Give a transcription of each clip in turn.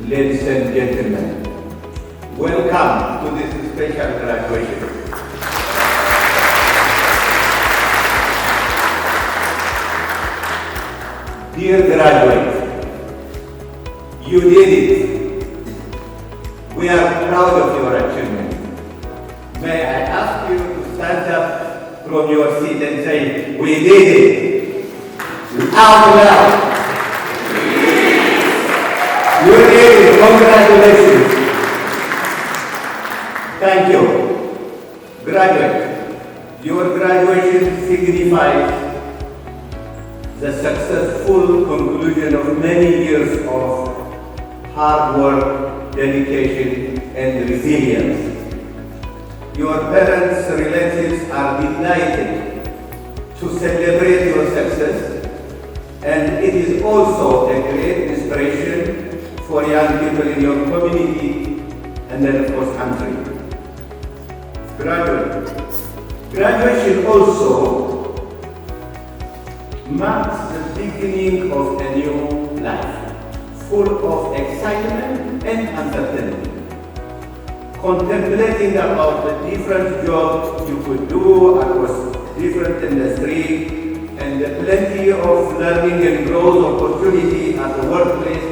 ladies and gentlemen, welcome to this special graduation. Dear graduates, you did it. We are proud of your achievement. May I ask you to stand up from your seat and say, we did it. Out loud. You did it. Congratulations. Thank you. Graduates, your graduation signifies the successful conclusion of many years of hard work, dedication, and resilience. Your parents, relatives are delighted to celebrate your success, and it is also a great inspiration for young people in your community and then, of course, country. Graduation also marks the beginning of a new life, full of excitement and uncertainty. Contemplating about the different jobs you could do across different industries and the plenty of learning and growth opportunity at the workplace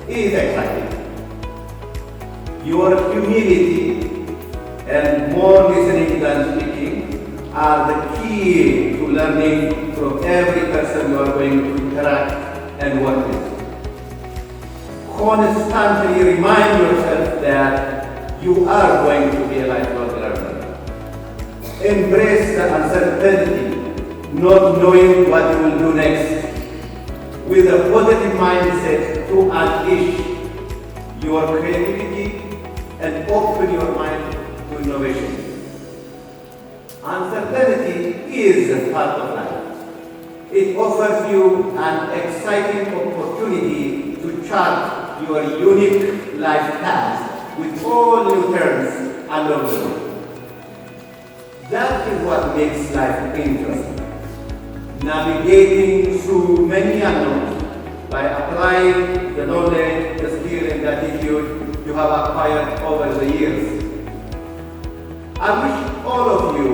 is exciting. Your humility and more listening than speaking are the key to learning from every person you are going to interact and work with. Constantly remind yourself that you are going to be a lifelong learner. Embrace the uncertainty, not knowing what you will do next, with a positive mindset to unleash your creativity and open your mind to innovation. Uncertainty is a part of life. It offers you an exciting opportunity to chart your unique life path with all new turns along the way. That is what makes life interesting. Navigating through many unknowns by applying the knowledge, the skill, and the attitude you have acquired over the years. I wish all of you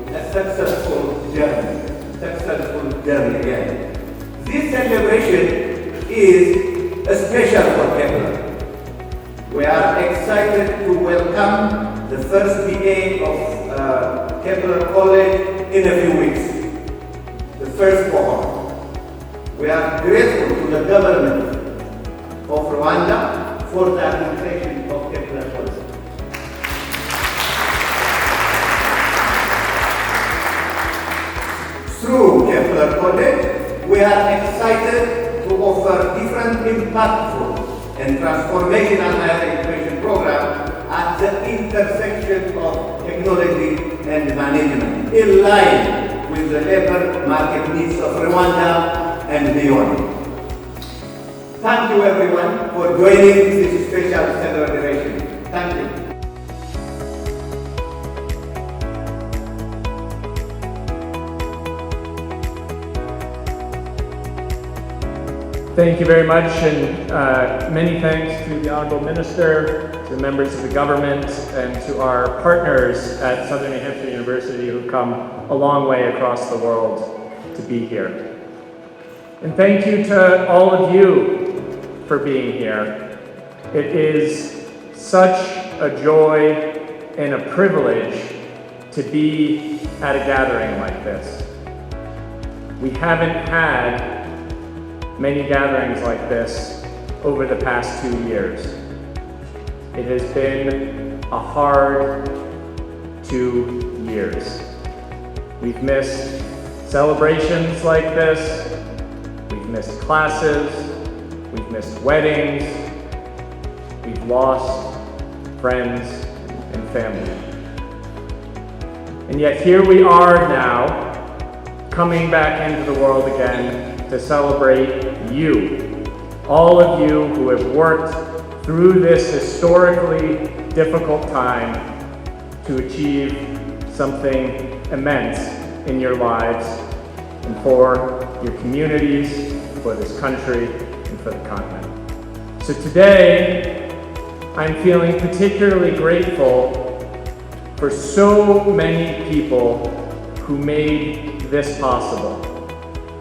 a successful journey again. This celebration is special for Kepler. We are excited to welcome the first BA of Kepler College in a few weeks, the first cohort. We are grateful to the government of Rwanda for the administration of Kepler College. Through Kepler College, we are excited to offer different impactful and transformational higher education programs at the intersection of technology and management, in line with the labor market needs of Rwanda and beyond. Thank you everyone for joining this special celebration. Thank you. Thank you very much, and many thanks to the Honorable Minister, to the members of the government, and to our partners at Southern New Hampshire University who've come a long way across the world to be here. And thank you to all of you for being here. It is such a joy and a privilege to be at a gathering like this. We haven't had many gatherings like this over the past 2 years. It has been a hard 2 years. We've missed celebrations like this, we've missed classes, we've missed weddings, we've lost friends and family. And yet here we are now, coming back into the world again to celebrate you, all of you who have worked through this historically difficult time to achieve something immense in your lives and for your communities, for this country, and for the continent. So today, I'm feeling particularly grateful for so many people who made this possible,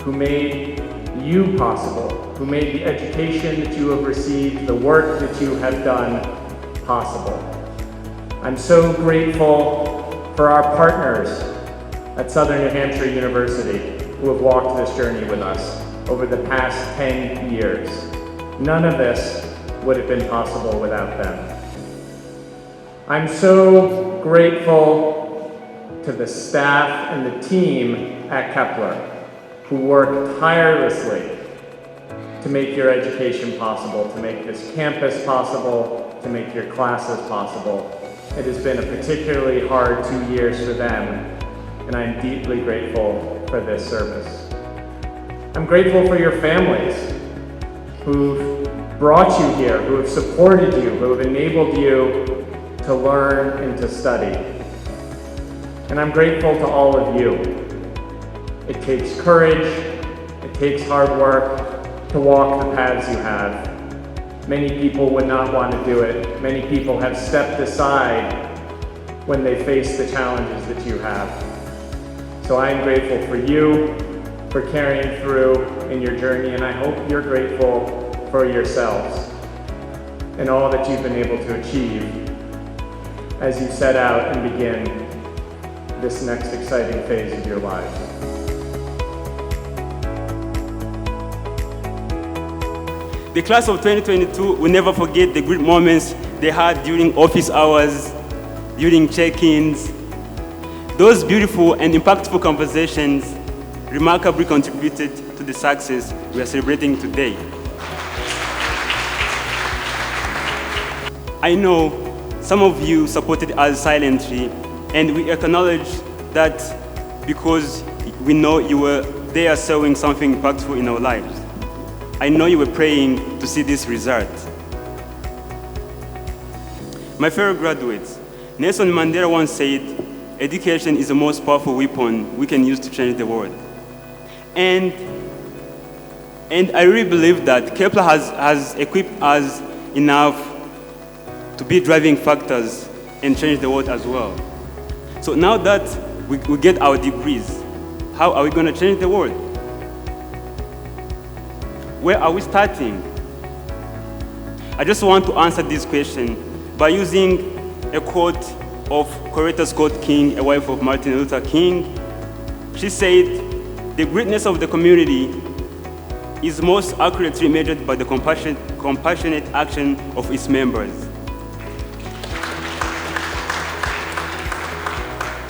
who made you possible, who made the education that you have received, the work that you have done possible. I'm so grateful for our partners at Southern New Hampshire University who have walked this journey with us over the past 10 years. None of this would have been possible without them. I'm so grateful to the staff and the team at Kepler who worked tirelessly to make your education possible, to make this campus possible, to make your classes possible. It has been a particularly hard 2 years for them, and I'm deeply grateful for this service. I'm grateful for your families who've brought you here, who have supported you, who have enabled you to learn and to study. And I'm grateful to all of you. It takes courage, it takes hard work to walk the paths you have. Many people would not want to do it. Many people have stepped aside when they face the challenges that you have. So I am grateful for you, for carrying through in your journey, and I hope you're grateful for yourselves and all that you've been able to achieve as you set out and begin this next exciting phase of your lives. The class of 2022 will never forget the great moments they had during office hours, during check-ins. Those beautiful and impactful conversations remarkably contributed to the success we are celebrating today. I know some of you supported us silently, and we acknowledge that because we know you were there showing something impactful in our lives. I know you were praying to see this result. My fellow graduates, Nelson Mandela once said, education is the most powerful weapon we can use to change the world. And I really believe that Kepler has equipped us enough to be driving factors and change the world as well. So now that we get our degrees, how are we going to change the world? Where are we starting? I just want to answer this question by using a quote of Coretta Scott King, a wife of Martin Luther King. She said, "The greatness of the community is most accurately measured by the compassionate action of its members."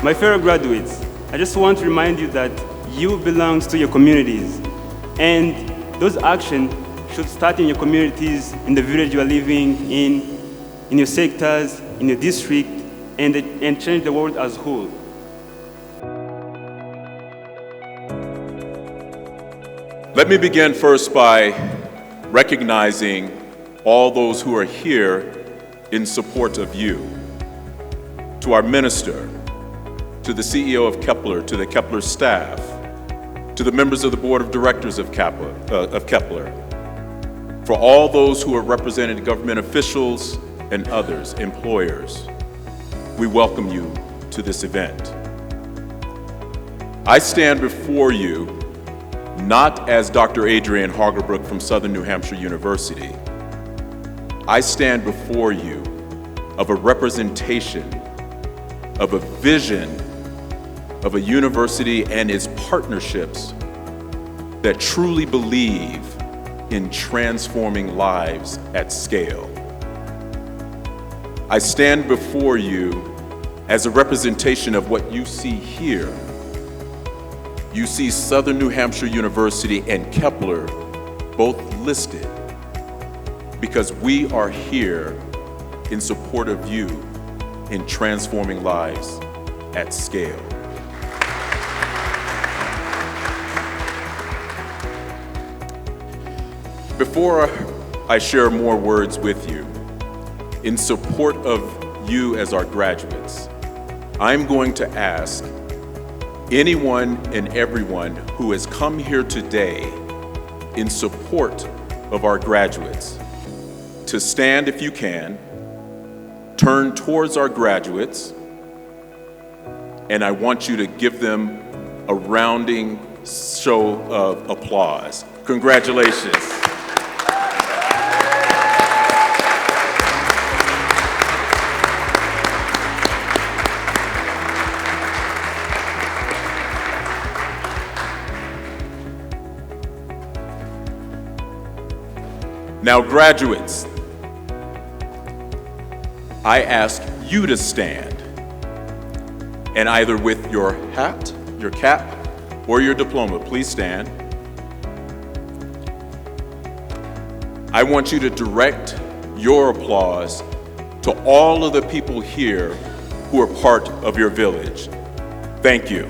My fellow graduates, I just want to remind you that you belong to your communities, and those actions should start in your communities, in the village you are living in your sectors, in your district, and change the world as a whole. Let me begin first by recognizing all those who are here in support of you. To our minister, to the CEO of Kepler, to the Kepler staff, to the members of the board of directors of Kepler, for all those who are represented, government officials and others, employers, we welcome you to this event. I stand before you not as Dr. Adrian Hagerbrook from Southern New Hampshire University. I stand before you of a representation of a vision of a university and its partnerships that truly believe in transforming lives at scale. I stand before you as a representation of what you see here. You see Southern New Hampshire University and Kepler both listed because we are here in support of you in transforming lives at scale. Before I share more words with you, in support of you as our graduates, I'm going to ask anyone and everyone who has come here today in support of our graduates to stand if you can turn towards our graduates, and I want you to give them a rounding show of applause. Congratulations. Now, graduates, I ask you to stand, and either with your hat, your cap, or your diploma, please stand. I want you to direct your applause to all of the people here who are part of your village. Thank you.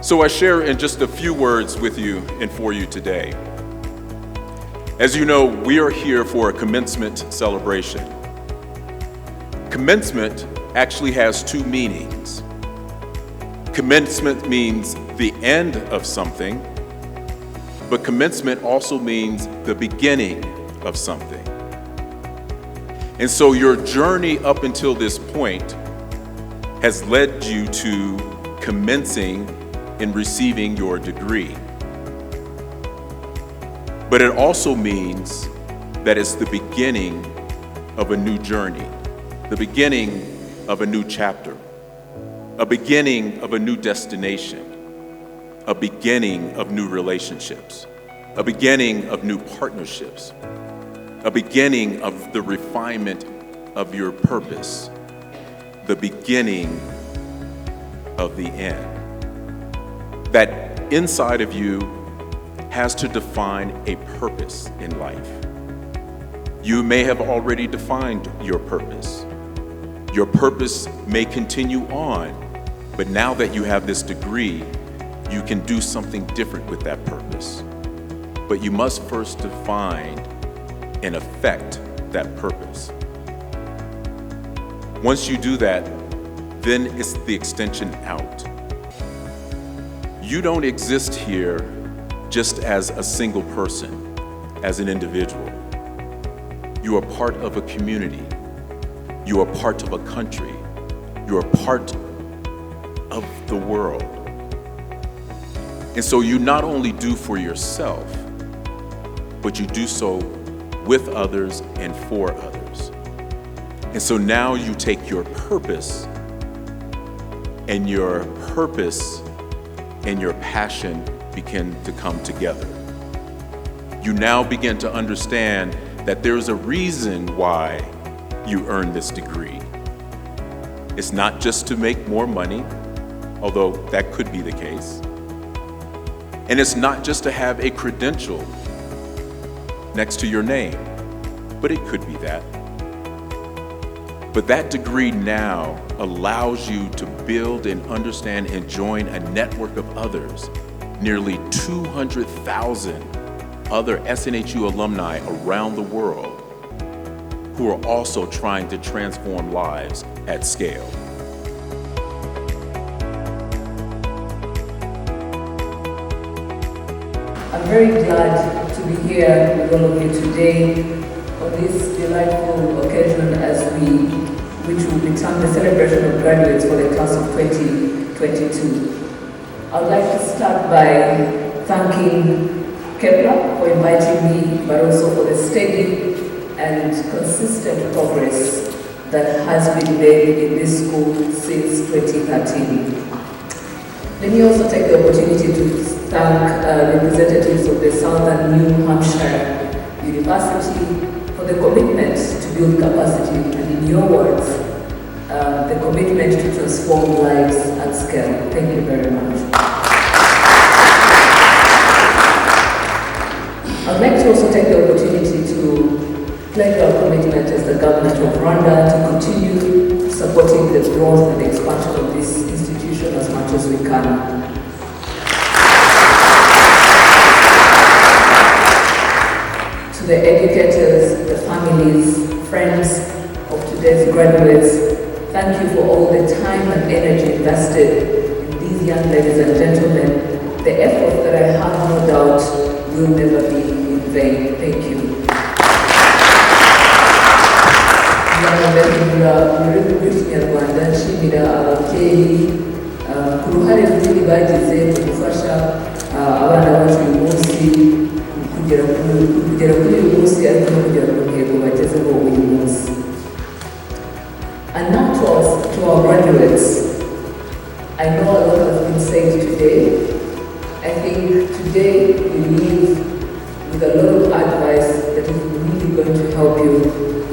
So I share in just a few words with you and for you today. As you know, we are here for a commencement celebration. Commencement actually has two meanings. Commencement means the end of something, but commencement also means the beginning of something. And so your journey up until this point has led you to commencing in receiving your degree. But it also means that it's the beginning of a new journey, the beginning of a new chapter, a beginning of a new destination, a beginning of new relationships, a beginning of new partnerships, a beginning of the refinement of your purpose, the beginning of the end. That inside of you has to define a purpose in life. You may have already defined your purpose. Your purpose may continue on, but now that you have this degree, you can do something different with that purpose. But you must first define and affect that purpose. Once you do that, then it's the extension out. You don't exist here just as a single person, as an individual. You are part of a community. You are part of a country. You are part of the world. And so you not only do for yourself, but you do so with others and for others. And so now you take your purpose and your passion begin to come together. You now begin to understand that there's a reason why you earned this degree. It's not just to make more money, although that could be the case. And it's not just to have a credential next to your name, but it could be that. But that degree now allows you to build and understand and join a network of others, nearly 200,000 other SNHU alumni around the world who are also trying to transform lives at scale. I'm very glad to be here with all of you today on this delightful occasion which will become the celebration of graduates for the class of 2022. I would like to start by thanking Kepler for inviting me, but also for the steady and consistent progress that has been made in this school since 2013. Let me also take the opportunity to thank representatives of the Southern New Hampshire University for the commitment to build capacity, and in your words, the commitment to transform lives at scale. Thank you very much. I'd like to also take the opportunity to pledge our commitment as the government of Rwanda to continue supporting the growth and expansion of this institution as much as we can. To the educators, the families, friends of today's graduates, thank you for all the time and energy invested in these young ladies and gentlemen, the effort that I have no doubt will never be in vain. Thank you. muri kinyarwanda nshimira ababyeyi ku ruhare runini bagize mu gufasha abana bacu uyu munsi kugera kuri uyu munsi ariko no kugera ku ntego bagezeho uyu munsi. And now to our graduates, I know a lot has been said today. I think today we leave with a lot of advice that is really going to help you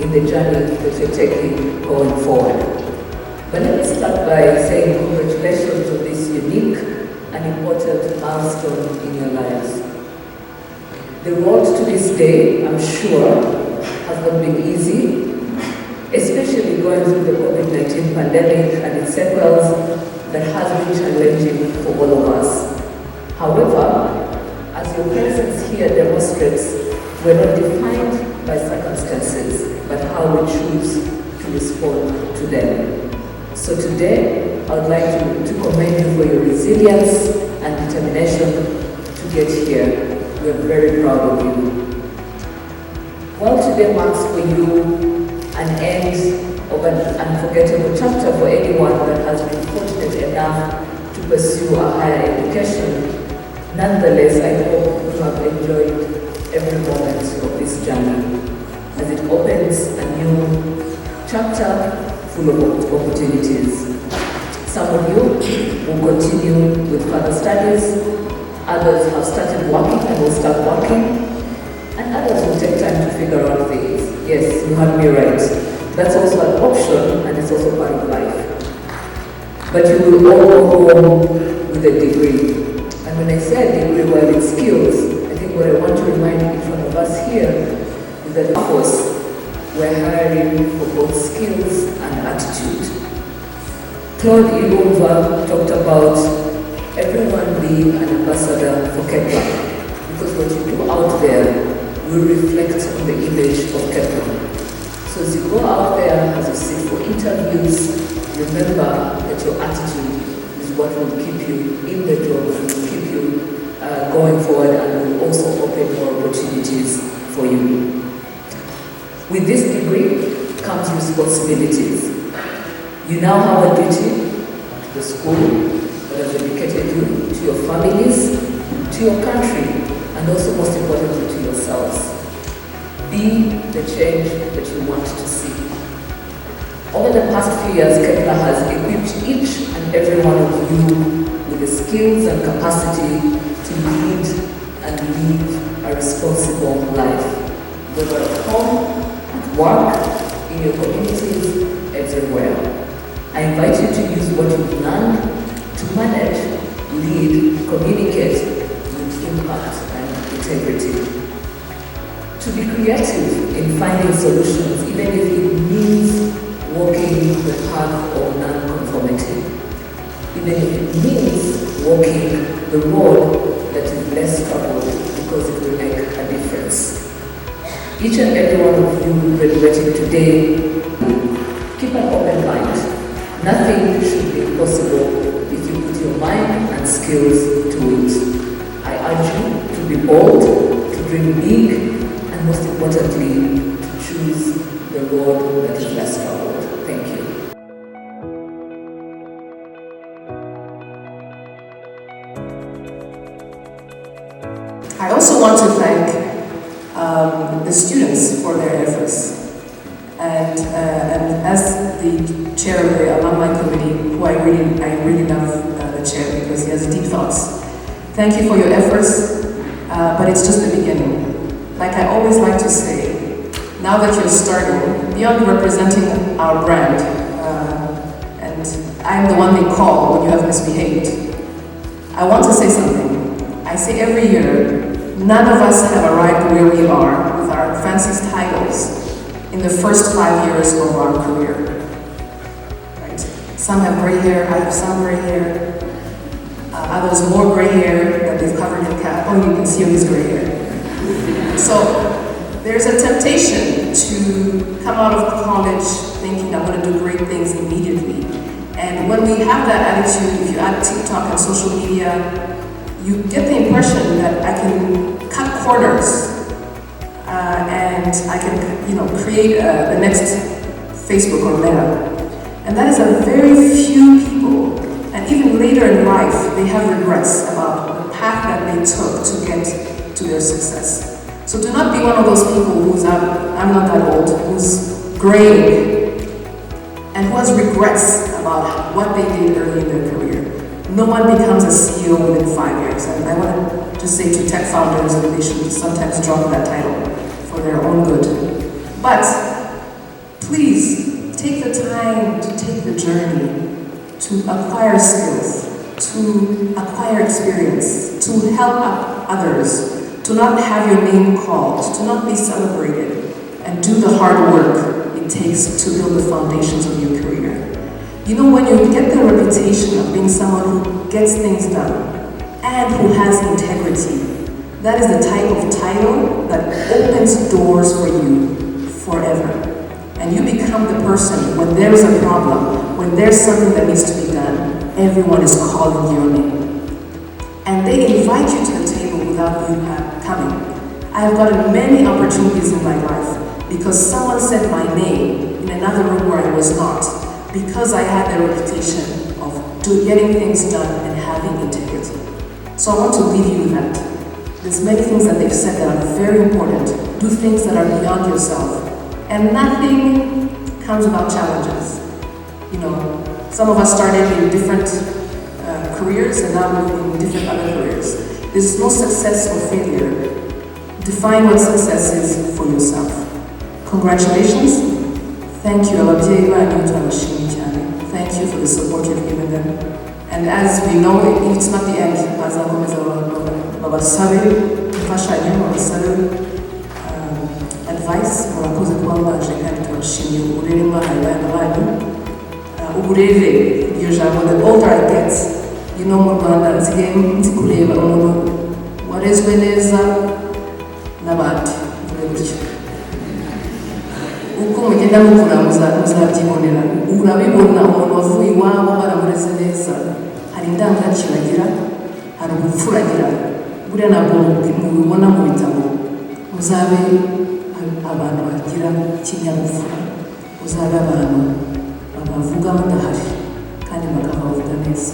in the journey that you're taking going forward. But let me start by saying congratulations on this unique and important milestone in your lives. The road to this day, I'm sure, has not been easy, especially going through the COVID-19 pandemic and its sequels that has been challenging for all of us. However, as your presence here demonstrates, we're not defined by circumstances, but how we choose to respond to them. So today, I would like to commend you for your resilience and determination to get here. We're very proud of you. Well, today marks for you an end of an unforgettable chapter for anyone that has been fortunate enough to pursue a higher education. Nonetheless, I hope you have enjoyed every moment of this journey as it opens a new chapter full of opportunities. Some of you will continue with further studies, others have started working and will start working, and others will take time to figure out things. Yes, you heard me right. That's also an option and it's also part of life. But you will all go home with a degree. And when I say a degree, well, it's skills. I think what I want to remind each one of us here is that, of course, we're hiring for both skills and attitude. Claude Ilumva talked about everyone being an ambassador for Kepler, because what you do out there will reflect on the image of Kepler. So as you go out there, as you sit for interviews, remember that your attitude is what will keep you in the job, and will keep you going forward, and will also open more opportunities for you. With this degree comes responsibilities. You now have a duty to the school that has dedicated you, to your families, to your country, and also most importantly to yourselves. Be the change that you want to see. Over the past few years, Kepler has equipped each and every one of you with the skills and capacity to lead and live a responsible life, whether at home, at work, in your communities, everywhere. I invite you to use what you've learned to manage, lead, communicate with impact and integrity. To be creative in finding solutions, even if it means walking the path of non-conformity, even if it means walking the road that is less traveled, because it will make a difference. Each and every one of you graduating today, keep an open mind. Nothing should be impossible if you put your mind and skills to it. I urge you to be bold, to dream big, and most importantly, to choose the road that is less traveled. Thank you. I also want to thank the students for their efforts. And as the chair of the alumni committee, who I really love the chair because he has deep thoughts. Thank you for your efforts, but it's just the beginning. Like I always like to say, now that you're starting, beyond representing our brand, and I'm the one they call when you have misbehaved, I want to say something. I say every year, none of us have arrived where we are with our fanciest titles in the first 5 years of our career. Right? Some have gray hair, I have some gray hair, others more gray hair that they've covered in cap. Oh, you can see all his gray hair. So there's a temptation to come out of college thinking I'm going to do great things immediately And when we have that attitude, if you add TikTok and social media, you get the impression that I can cut corners and I can, create the next Facebook or Meta. And that is a very few people, and even later in life, they have regrets about the path that they took to get to their success. So do not be one of those people who's, I'm not that old, who's graying and who has regrets about what they did early in their career. No one becomes a CEO within 5 years. And I want to just say to tech founders that they should sometimes drop that title for their own good. But please take the time to take the journey to acquire skills, to acquire experience, to help others, to not have your name called, to not be celebrated, and do the hard work it takes to build the foundations of your career. You know, when you get the reputation of being someone who gets things done and who has integrity, that is the type of title that opens doors for you forever. And you become the person, when there is a problem, when there's something that needs to be done, everyone is calling your name. And they invite you to the table without you coming. I have gotten many opportunities in my life because someone said my name in another room where I was not, because I had the reputation of getting things done and having integrity. So I want to leave you with that. There's many things that they've said that are very important. Do things that are beyond yourself. And nothing comes without challenges. You know, some of us started in different careers and now we're in different other careers. There's no success or failure. Define what success is for yourself. Congratulations. Thank you. Thank you for the support you've given them. And as we know, it's not the end. Advice, murakoze kuba mwaje kandi turashimye uburere mwahaye abana banyu. Uburere, iryo jambo, the older I get, you know, mu Rwanda nsigaye nzi kureba umuntu warezwe neza n'abandi. Uko mugenda mukura muzabyibonera. Urabibona umuntu wavuye iwabo baramureze neza. Hari indangagaciro agira, hari ubupfura agira. Buriya ntabwo mubibona mu bitabo. Muzabe abantu bagira ikinyabupfura, uzabe abantu bavuga mudahari kandi bakavuga neza.